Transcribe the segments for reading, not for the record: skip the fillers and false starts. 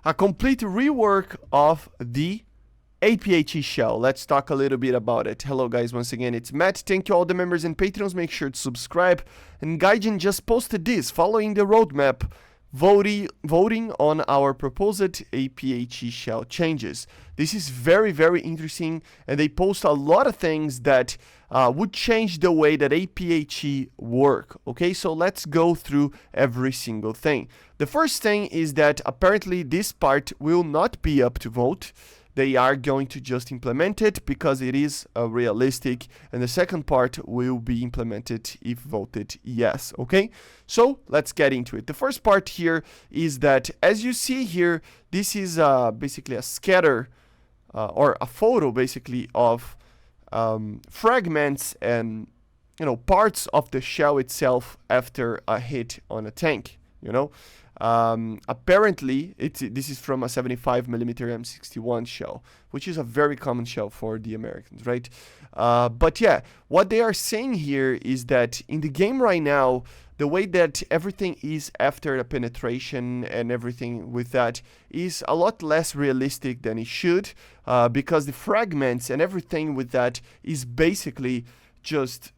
a complete rework of the APHE shell. Let's talk a little bit about it. Hello guys, once again, it's Matt. Thank you all the members and patrons. Make sure to subscribe. And Gaijin just posted this, following the roadmap, voting on our proposed APHE shell changes. This is very, very interesting, and they post a lot of things that would change the way that APHE work. Okay, so let's go through every single thing. The first thing is that apparently this part will not be up to vote. They are going to just implement it because it is realistic, and the second part will be implemented if voted yes. Okay, so let's get into it. The first part here is that, as you see here, this is basically a scatter or a photo basically of fragments and parts of the shell itself after a hit on a tank. Apparently this is from a 75mm M61 shell, which is a very common shell for the Americans, right? But yeah, what they are saying here is that in the game right now, the way that everything is after the penetration and everything with that is a lot less realistic than it should, because the fragments and everything with that is basically just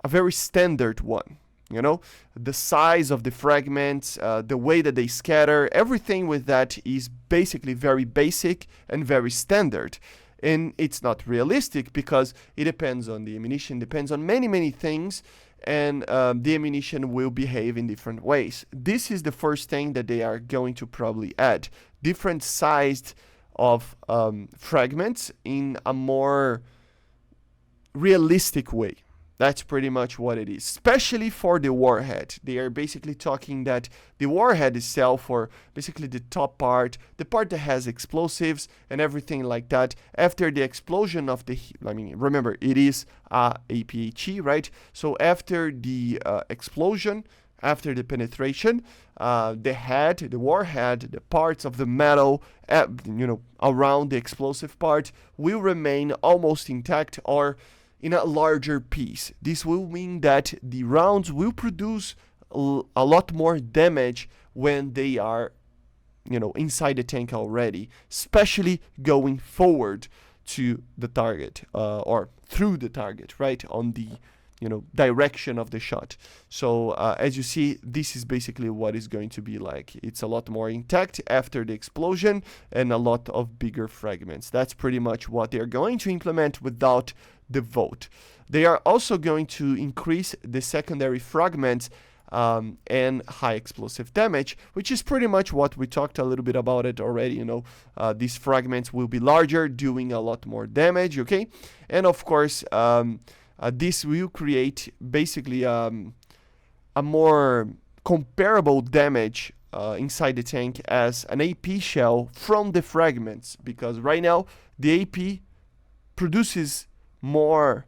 a very standard one. The size of the fragments, the way that they scatter, everything with that is basically very basic and very standard. And it's not realistic because it depends on the ammunition, depends on many, many things, and the ammunition will behave in different ways. This is the first thing that they are going to probably add. Different sized of fragments in a more realistic way. That's pretty much what it is, especially for the Warhead. They are basically talking that the Warhead itself, or basically the top part, the part that has explosives and everything like that, after the explosion of the, remember, it is APHE, right? So after the explosion, after the penetration, the Warhead, the parts of the metal, around the explosive part will remain almost intact or in a larger piece. This will mean that the rounds will produce a lot more damage when they are, inside the tank already, especially going forward to the target or through the target, right, on the direction of the shot. So as you see, this is basically what it's going to be like. It's a lot more intact after the explosion and a lot of bigger fragments. That's pretty much what they're going to implement without the vote. They are also going to increase the secondary fragments and high explosive damage, which is pretty much what we talked a little bit about it already. These fragments will be larger, doing a lot more damage, okay? And of course, this will create basically a more comparable damage inside the tank as an AP shell from the fragments, because right now the AP produces more,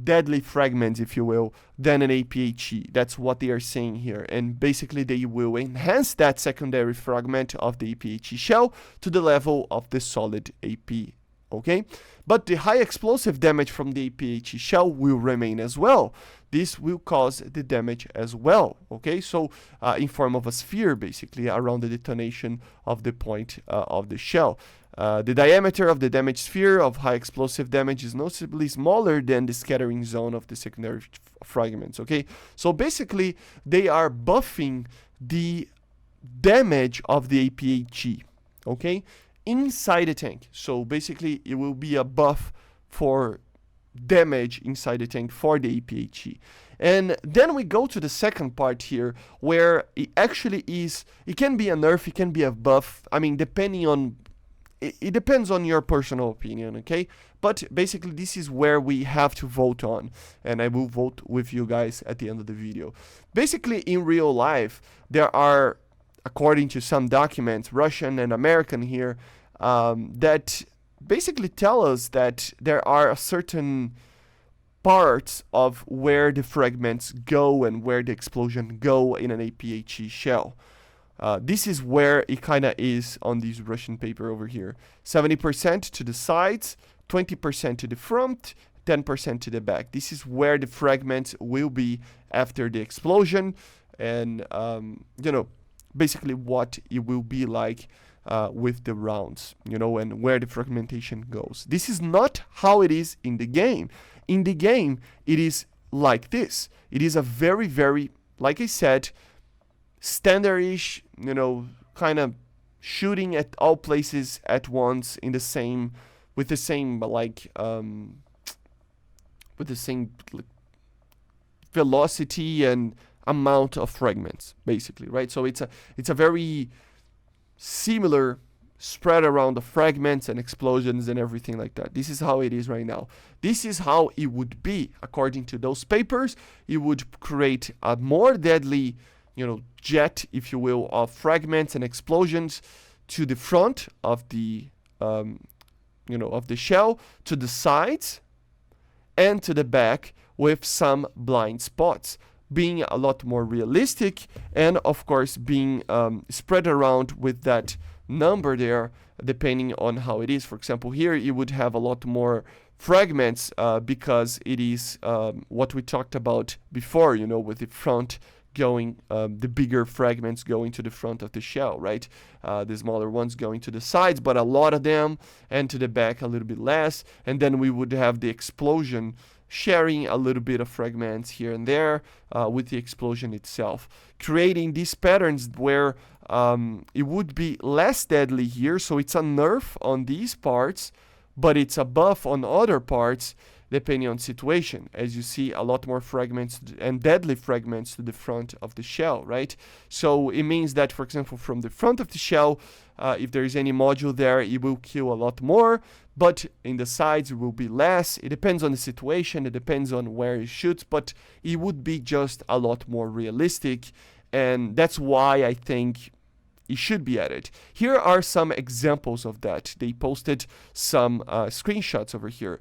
deadly fragments, if you will, than an APHE. That's what they are saying here. And basically they will enhance that secondary fragment of the APHE shell to the level of the solid AP. Okay, but the high explosive damage from the APHE shell will remain as well. This will cause the damage as well. Okay, so in form of a sphere, basically, around the detonation of the point of the shell. The diameter of the damage sphere of high explosive damage is noticeably smaller than the scattering zone of the secondary fragments. Okay, so basically they are buffing the damage of the APHE. Okay, inside the tank. So basically it will be a buff for damage inside the tank for the APHE. And then we go to the second part here, where it actually is, it can be a nerf, it can be a buff, depending on, it depends on your personal opinion, okay? But basically this is where we have to vote on, and I will vote with you guys at the end of the video. Basically in real life, there are, according to some documents, Russian and American here, that basically tell us that there are certain parts of where the fragments go and where the explosion go in an APHE shell. This is where it kind of is on this Russian paper over here. 70% to the sides, 20% to the front, 10% to the back. This is where the fragments will be after the explosion. And, basically what it will be like with the rounds, you know, and where the fragmentation goes. This is not how it is in the game. In the game, it is like this. It is a very, very, like I said, standardish, you know, kind of shooting at all places at once in the same, with the same with the same velocity and amount of fragments, basically, right? So it's a very similar spread around the fragments and explosions and everything like that. This is how it is right now. This is how it would be according to those papers. It would create a more deadly, you know, jet, if you will, of fragments and explosions to the front of the you know, of the shell, to the sides and to the back, with some blind spots, being a lot more realistic, and of course being spread around with that number there, depending on how it is. For example, here you would have a lot more fragments because it is what we talked about before, you know, with the front going, the bigger fragments going to the front of the shell, right? The smaller ones going to the sides, but a lot of them, and to the back a little bit less. And then we would have the explosion sharing a little bit of fragments here and there with the explosion itself, creating these patterns where it would be less deadly here. So it's a nerf on these parts, but it's a buff on other parts, depending on situation. As you see, a lot more fragments and deadly fragments to the front of the shell, right? So it means that, for example, from the front of the shell, if there is any module there, it will kill a lot more, but in the sides it will be less. It depends on the situation, it depends on where it shoots, but it would be just a lot more realistic, and that's why I think it should be added. Here are some examples of that. They posted some screenshots over here.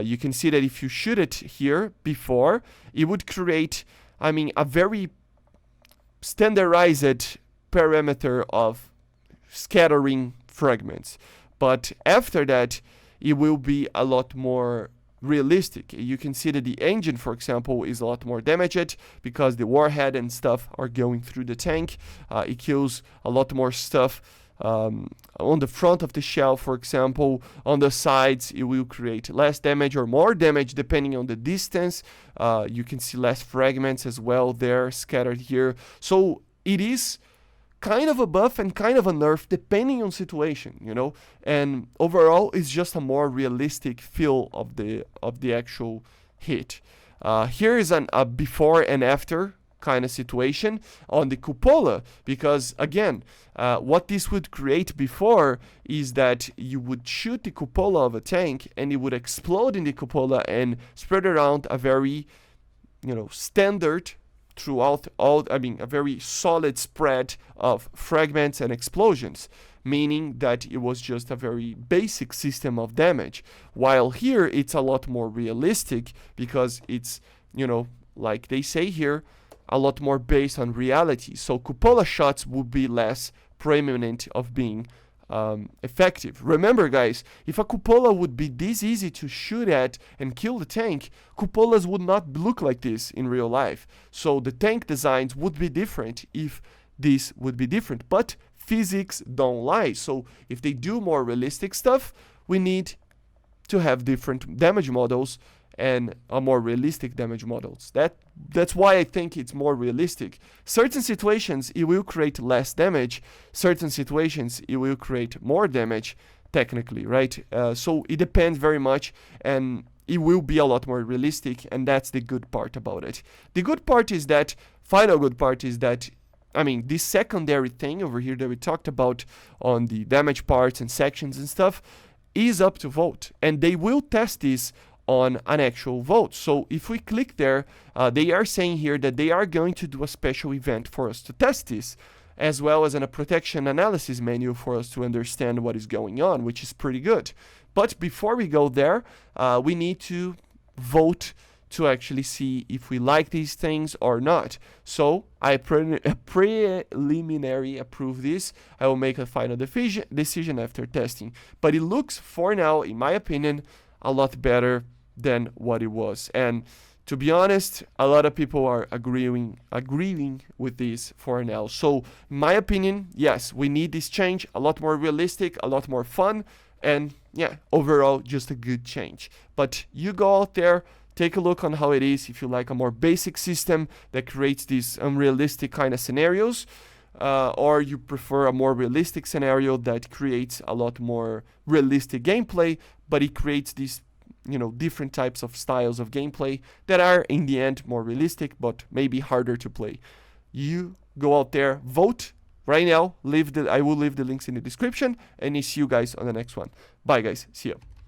You can see that if you shoot it here before, it would create, I mean, a very standardized parameter of scattering fragments. But after that, it will be a lot more realistic. You can see that the engine, for example, is a lot more damaged because the warhead and stuff are going through the tank. It kills a lot more stuff on the front of the shell, for example. On the sides, it will create less damage or more damage depending on the distance. You can see less fragments as well there scattered here. So it is kind of a buff and kind of a nerf depending on situation, you know, and overall it's just a more realistic feel of the actual hit. Here is a before and after kind of situation on the cupola, because again, what this would create before is that you would shoot the cupola of a tank and it would explode in the cupola and spread around a very, you know, standard throughout all, I mean, a very solid spread of fragments and explosions, meaning that it was just a very basic system of damage. While here, it's a lot more realistic because it's, you know, like they say here, a lot more based on reality. So cupola shots would be less preeminent of being effective. Remember, guys, if a cupola would be this easy to shoot at and kill the tank, cupolas would not look like this in real life. So the tank designs would be different if this would be different. But physics don't lie. So if they do more realistic stuff, we need to have different damage models and a more realistic damage models. That's why I think it's more realistic. Certain situations, it will create less damage. Certain situations, it will create more damage, technically, right? So it depends very much, and it will be a lot more realistic, and that's the good part about it. The good part is that, final good part is that, I mean, this secondary thing over here that we talked about on the damage parts and sections and stuff is up to vote, and they will test this on an actual vote. So if we click there, they are saying here that they are going to do a special event for us to test this, as well as a protection analysis menu for us to understand what is going on, which is pretty good. But before we go there, we need to vote to actually see if we like these things or not. So I preliminary approve this. I will make a final decision after testing. But it looks, for now, in my opinion, a lot better than what it was. And to be honest, a lot of people are agreeing with this for now. So, in my opinion, yes, we need this change, a lot more realistic, a lot more fun, and yeah, overall, just a good change. But you go out there, take a look on how it is. If you like a more basic system that creates these unrealistic kind of scenarios, or you prefer a more realistic scenario that creates a lot more realistic gameplay, but it creates these different types of styles of gameplay that are in the end more realistic but maybe harder to play. You go out there, vote right now. I will leave the links in the description, and I see you guys on the next one. Bye guys, see you.